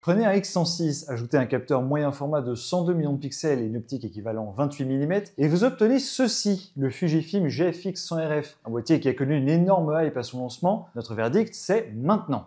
Prenez un X106, ajoutez un capteur moyen format de 102 millions de pixels et une optique équivalent 28 mm, et vous obtenez ceci, le Fujifilm GFX 100 RF, un boîtier qui a connu une énorme hype à son lancement. Notre verdict, c'est maintenant.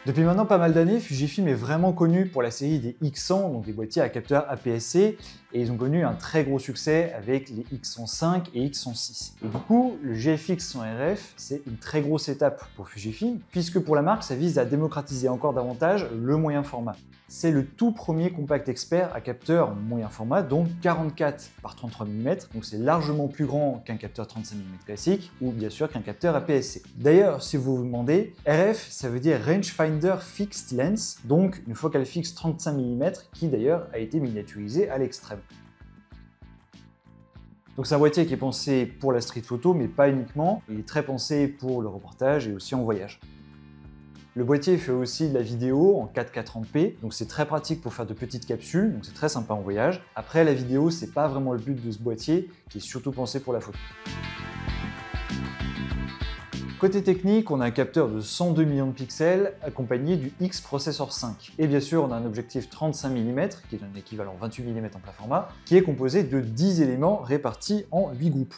Depuis maintenant pas mal d'années, Fujifilm est vraiment connu pour la série des X100, donc des boîtiers à capteur APS-C, et ils ont connu un très gros succès avec les X105 et X106. Et du coup, le GFX 100 RF, c'est une très grosse étape pour Fujifilm, puisque pour la marque, ça vise à démocratiser encore davantage le moyen format. C'est le tout premier compact expert à capteur moyen format, donc 44 par 33 mm, donc c'est largement plus grand qu'un capteur 35 mm classique, ou bien sûr qu'un capteur APS-C. D'ailleurs, si vous vous demandez, RF, ça veut dire Rangefinder Fixed Lens, donc une focale fixe 35 mm, qui d'ailleurs a été miniaturisée à l'extrême. Donc c'est un boîtier qui est pensé pour la street photo, mais pas uniquement, il est très pensé pour le reportage et aussi en voyage. Le boîtier fait aussi de la vidéo en 4K 30p, donc c'est très pratique pour faire de petites capsules, donc c'est très sympa en voyage. Après, la vidéo, c'est pas vraiment le but de ce boîtier, qui est surtout pensé pour la photo. Côté technique, on a un capteur de 102 millions de pixels accompagné du X-Processor 5. Et bien sûr, on a un objectif 35 mm, qui est un équivalent 28 mm en plein format, qui est composé de 10 éléments répartis en 8 groupes.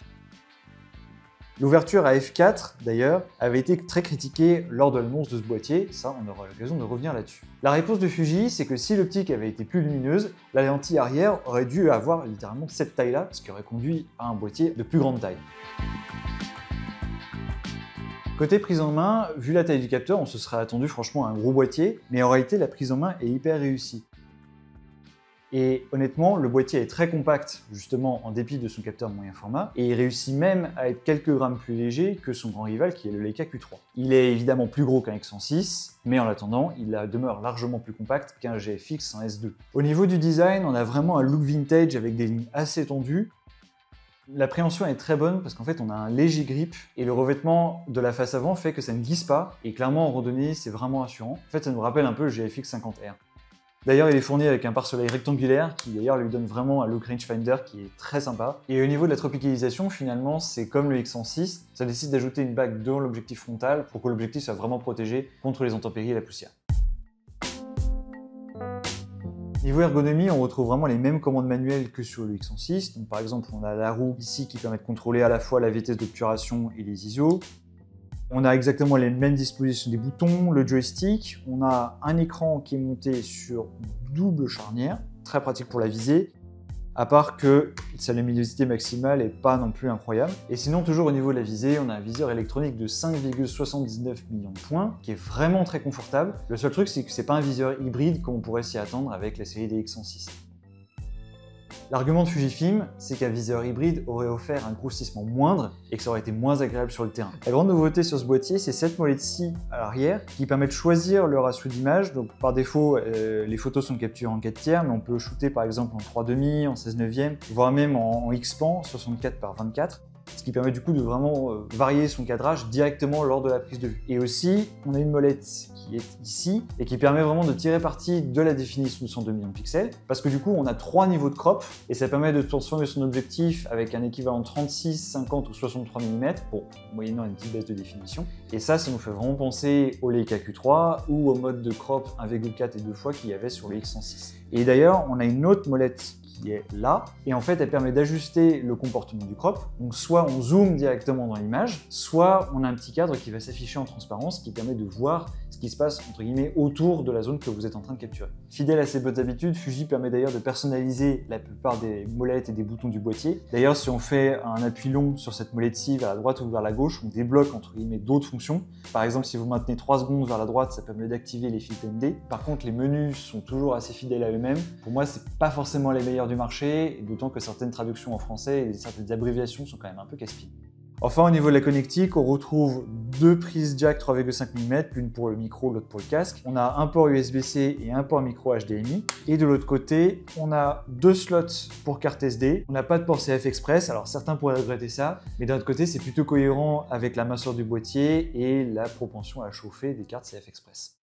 L'ouverture à f4, d'ailleurs, avait été très critiquée lors de l'annonce de ce boîtier, ça on aura l'occasion de revenir là-dessus. La réponse de Fuji, c'est que si l'optique avait été plus lumineuse, la lentille arrière aurait dû avoir littéralement cette taille-là, ce qui aurait conduit à un boîtier de plus grande taille. Côté prise en main, vu la taille du capteur, on se serait attendu franchement à un gros boîtier, mais en réalité la prise en main est hyper réussie. Et honnêtement, le boîtier est très compact, justement en dépit de son capteur moyen format, et il réussit même à être quelques grammes plus léger que son grand rival qui est le Leica Q3. Il est évidemment plus gros qu'un X106, mais en attendant, il demeure largement plus compact qu'un GFX 100 S2. Au niveau du design, on a vraiment un look vintage avec des lignes assez tendues. La préhension est très bonne parce qu'en fait on a un léger grip et le revêtement de la face avant fait que ça ne glisse pas et clairement en randonnée c'est vraiment assurant. En fait ça nous rappelle un peu le GFX 50R. D'ailleurs il est fourni avec un pare-soleil rectangulaire qui d'ailleurs lui donne vraiment un look rangefinder qui est très sympa. Et au niveau de la tropicalisation finalement c'est comme le X106, ça décide d'ajouter une bague dans l'objectif frontal pour que l'objectif soit vraiment protégé contre les intempéries et la poussière. Niveau ergonomie, on retrouve vraiment les mêmes commandes manuelles que sur le X106. Donc, par exemple, on a la roue ici qui permet de contrôler à la fois la vitesse d'obturation et les ISO. On a exactement les mêmes dispositions des boutons, le joystick. On a un écran qui est monté sur double charnière, très pratique pour la visée. À part que sa luminosité maximale n'est pas non plus incroyable. Et sinon, toujours au niveau de la visée, on a un viseur électronique de 5,79 millions de points, qui est vraiment très confortable. Le seul truc, c'est que c'est pas un viseur hybride comme on pourrait s'y attendre avec la série des X106. L'argument de Fujifilm, c'est qu'un viseur hybride aurait offert un grossissement moindre et que ça aurait été moins agréable sur le terrain. La grande nouveauté sur ce boîtier, c'est cette molette-ci à l'arrière qui permet de choisir le ratio d'image. Donc par défaut, les photos sont capturées en 4 tiers, mais on peut shooter par exemple en 3/2, en 16/9, voire même en X-Pan, 64 par 24. Ce qui permet du coup de vraiment varier son cadrage directement lors de la prise de vue. Et aussi, on a une molette qui est ici et qui permet vraiment de tirer parti de la définition de 102 millions de pixels parce que du coup, on a 3 niveaux de crop et ça permet de transformer son objectif avec un équivalent 36, 50 ou 63 mm, bon, moyennant une petite baisse de définition. Et ça nous fait vraiment penser au Leica Q3 ou au mode de crop 1,4 et 2 fois qu'il y avait sur le X106. Et d'ailleurs, on a une autre molette qui est là, et en fait elle permet d'ajuster le comportement du crop. Donc soit on zoome directement dans l'image, soit on a un petit cadre qui va s'afficher en transparence qui permet de voir ce qui se passe entre guillemets autour de la zone que vous êtes en train de capturer. Fidèle à ses bonnes habitudes, Fuji permet d'ailleurs de personnaliser la plupart des molettes et des boutons du boîtier. D'ailleurs si on fait un appui long sur cette molette-ci vers la droite ou vers la gauche, on débloque entre guillemets d'autres fonctions. Par exemple si vous maintenez 3 secondes vers la droite, ça permet d'activer les filtres ND. Par contre les menus sont toujours assez fidèles à eux-mêmes. Pour moi c'est pas forcément les meilleurs du marché, et d'autant que certaines traductions en français et certaines abréviations sont quand même un peu casse-pieds. Enfin, au niveau de la connectique, on retrouve 2 prises jack 3,5 mm, l'une pour le micro, l'autre pour le casque. On a un port USB-C et un port micro HDMI. Et de l'autre côté, on a 2 slots pour carte SD. On n'a pas de port CF Express, alors certains pourraient regretter ça, mais d'un autre côté, c'est plutôt cohérent avec la minceur du boîtier et la propension à chauffer des cartes CF Express.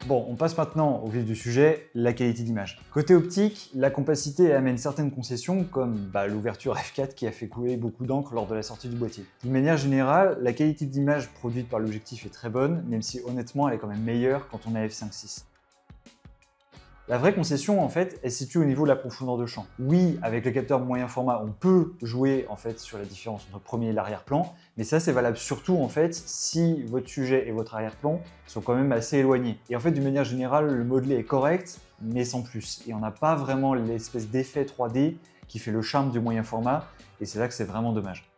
Bon, on passe maintenant au vif du sujet, la qualité d'image. Côté optique, la compacité amène certaines concessions comme l'ouverture f4 qui a fait couler beaucoup d'encre lors de la sortie du boîtier. D'une manière générale, la qualité d'image produite par l'objectif est très bonne, même si honnêtement elle est quand même meilleure quand on a f5.6. La vraie concession, en fait, elle se situe au niveau de la profondeur de champ. Oui, avec le capteur moyen format, on peut jouer en fait sur la différence entre le premier et l'arrière-plan, mais ça c'est valable surtout en fait si votre sujet et votre arrière-plan sont quand même assez éloignés. Et en fait, d'une manière générale, le modelé est correct, mais sans plus. Et on n'a pas vraiment l'espèce d'effet 3D qui fait le charme du moyen format, et c'est là que c'est vraiment dommage.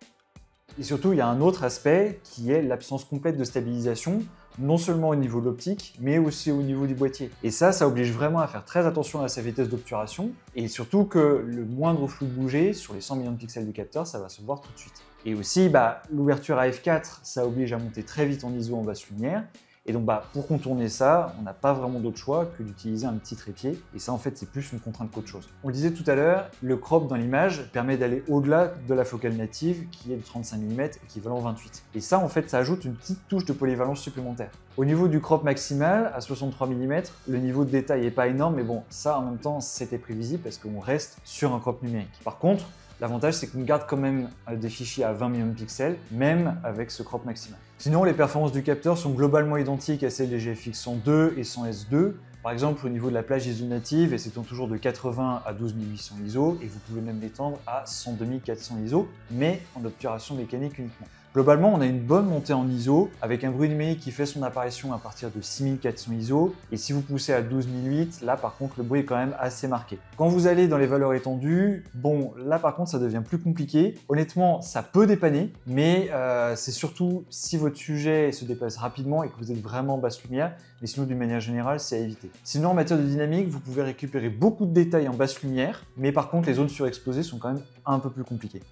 Et surtout, il y a un autre aspect qui est l'absence complète de stabilisation, non seulement au niveau de l'optique, mais aussi au niveau du boîtier. Et ça oblige vraiment à faire très attention à sa vitesse d'obturation, et surtout que le moindre flou de bouger sur les 100 millions de pixels du capteur, ça va se voir tout de suite. Et aussi, l'ouverture à f4, ça oblige à monter très vite en ISO en basse lumière, et donc pour contourner ça, on n'a pas vraiment d'autre choix que d'utiliser un petit trépied, et ça en fait c'est plus une contrainte qu'autre chose. On le disait tout à l'heure, le crop dans l'image permet d'aller au-delà de la focale native qui est de 35 mm équivalent 28. Et ça en fait ça ajoute une petite touche de polyvalence supplémentaire. Au niveau du crop maximal, à 63 mm, le niveau de détail n'est pas énorme, mais bon, ça en même temps c'était prévisible parce qu'on reste sur un crop numérique. Par contre, l'avantage, c'est qu'on garde quand même des fichiers à 20 millions de pixels, même avec ce crop maximal. Sinon, les performances du capteur sont globalement identiques à celles des GFX 102 et 100S2. Par exemple, au niveau de la plage ISO native, elles s'étendent toujours de 80 à 12800 ISO, et vous pouvez même l'étendre à 12400 ISO, mais en obturation mécanique uniquement. Globalement, on a une bonne montée en ISO, avec un bruit numérique qui fait son apparition à partir de 6400 ISO, et si vous poussez à 12008, là par contre le bruit est quand même assez marqué. Quand vous allez dans les valeurs étendues, bon là par contre ça devient plus compliqué. Honnêtement, ça peut dépanner, mais c'est surtout si votre sujet se déplace rapidement et que vous êtes vraiment basse lumière, mais sinon d'une manière générale c'est à éviter. Sinon en matière de dynamique, vous pouvez récupérer beaucoup de détails en basse lumière, mais par contre les zones surexposées sont quand même un peu plus compliquées.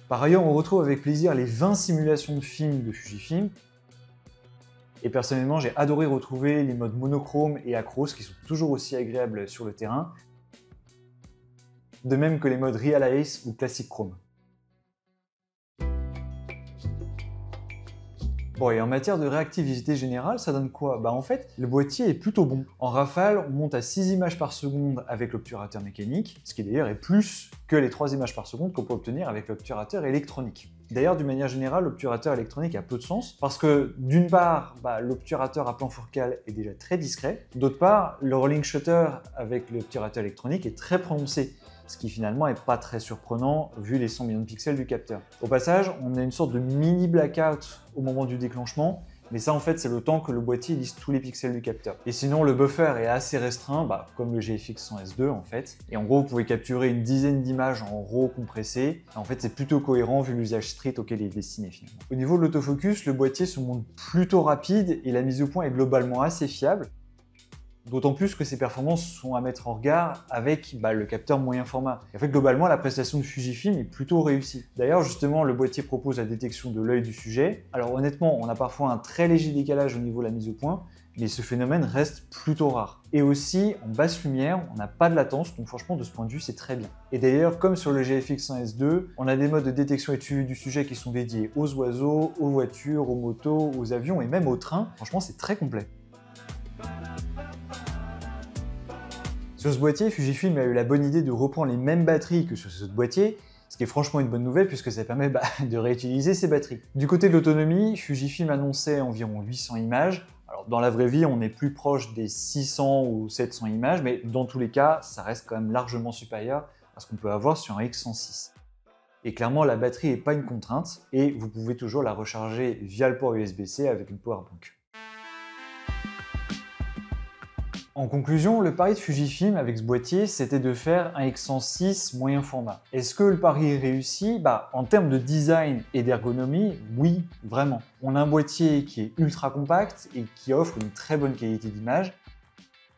Par ailleurs, on retrouve avec plaisir les 20 simulations de films de Fujifilm. Et personnellement, j'ai adoré retrouver les modes monochrome et acros qui sont toujours aussi agréables sur le terrain. De même que les modes Real Ace ou Classic Chrome. Bon, et en matière de réactivité générale, ça donne quoi? En fait, le boîtier est plutôt bon. En rafale, on monte à 6 images par seconde avec l'obturateur mécanique, ce qui d'ailleurs est plus que les 3 images par seconde qu'on peut obtenir avec l'obturateur électronique. D'ailleurs, d'une manière générale, l'obturateur électronique a peu de sens parce que, d'une part, l'obturateur à plan focal est déjà très discret, d'autre part, le rolling shutter avec l'obturateur électronique est très prononcé, ce qui finalement n'est pas très surprenant vu les 100 millions de pixels du capteur. Au passage, on a une sorte de mini blackout au moment du déclenchement, mais ça en fait c'est le temps que le boîtier lise tous les pixels du capteur. Et sinon le buffer est assez restreint, comme le GFX 100S2 en fait, et en gros vous pouvez capturer une dizaine d'images en RAW compressé. En fait c'est plutôt cohérent vu l'usage street auquel il est destiné finalement. Au niveau de l'autofocus, le boîtier se montre plutôt rapide et la mise au point est globalement assez fiable. D'autant plus que ses performances sont à mettre en regard avec le capteur moyen format. Et en fait, globalement, la prestation de Fujifilm est plutôt réussie. D'ailleurs, justement, le boîtier propose la détection de l'œil du sujet. Alors honnêtement, on a parfois un très léger décalage au niveau de la mise au point, mais ce phénomène reste plutôt rare. Et aussi, en basse lumière, on n'a pas de latence, donc franchement, de ce point de vue, c'est très bien. Et d'ailleurs, comme sur le GFX 100S2, on a des modes de détection et de suivi du sujet qui sont dédiés aux oiseaux, aux voitures, aux motos, aux avions et même aux trains. Franchement, c'est très complet. Sur ce boîtier, Fujifilm a eu la bonne idée de reprendre les mêmes batteries que sur ce boîtier, ce qui est franchement une bonne nouvelle puisque ça permet de réutiliser ces batteries. Du côté de l'autonomie, Fujifilm annonçait environ 800 images. Alors dans la vraie vie, on est plus proche des 600 ou 700 images, mais dans tous les cas, ça reste quand même largement supérieur à ce qu'on peut avoir sur un X106. Et clairement, la batterie n'est pas une contrainte et vous pouvez toujours la recharger via le port USB-C avec une powerbank. En conclusion, le pari de Fujifilm avec ce boîtier, c'était de faire un X106 moyen format. Est-ce que le pari est réussi? En termes de design et d'ergonomie, oui, vraiment. On a un boîtier qui est ultra compact et qui offre une très bonne qualité d'image.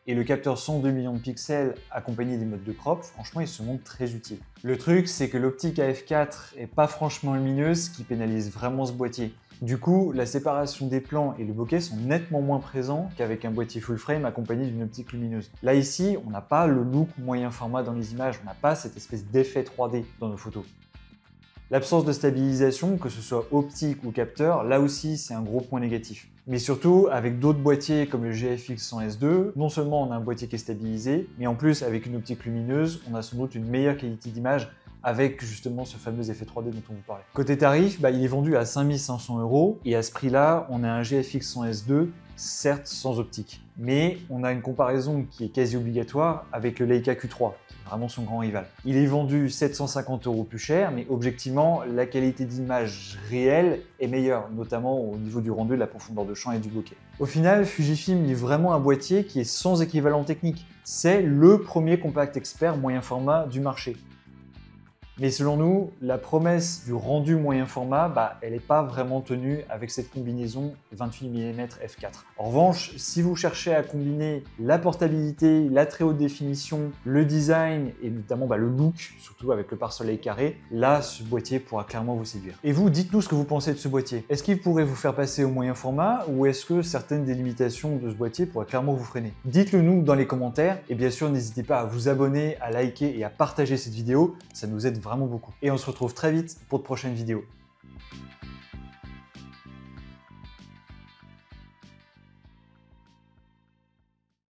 Et le capteur 102 millions de pixels accompagné des modes de crop, franchement, il se montre très utile. Le truc, c'est que l'optique à f4 est pas franchement lumineuse, ce qui pénalise vraiment ce boîtier. Du coup, la séparation des plans et le bokeh sont nettement moins présents qu'avec un boîtier full frame accompagné d'une optique lumineuse. Là ici, on n'a pas le look moyen format dans les images, on n'a pas cette espèce d'effet 3D dans nos photos. L'absence de stabilisation, que ce soit optique ou capteur, là aussi c'est un gros point négatif. Mais surtout, avec d'autres boîtiers comme le GFX 100S2, non seulement on a un boîtier qui est stabilisé, mais en plus avec une optique lumineuse, on a sans doute une meilleure qualité d'image avec justement ce fameux effet 3D dont on vous parlait. Côté tarif, il est vendu à 5 500 € et à ce prix-là, on a un GFX 100S2, certes sans optique. Mais on a une comparaison qui est quasi obligatoire avec le Leica Q3, qui est vraiment son grand rival. Il est vendu 750 € plus cher, mais objectivement, la qualité d'image réelle est meilleure, notamment au niveau du rendu, de la profondeur de champ et du bokeh. Au final, Fujifilm livre vraiment un boîtier qui est sans équivalent technique. C'est le premier compact expert moyen format du marché. Mais selon nous, la promesse du rendu moyen format, elle n'est pas vraiment tenue avec cette combinaison 28 mm f4. En revanche, si vous cherchez à combiner la portabilité, la très haute définition, le design et notamment le look, surtout avec le pare-soleil carré, là, ce boîtier pourra clairement vous séduire. Et vous, dites-nous ce que vous pensez de ce boîtier. Est-ce qu'il pourrait vous faire passer au moyen format ou est-ce que certaines des limitations de ce boîtier pourraient clairement vous freiner? Dites-le nous dans les commentaires et bien sûr, n'hésitez pas à vous abonner, à liker et à partager cette vidéo, ça nous aide vraiment beaucoup. Et on se retrouve très vite pour de prochaines vidéos.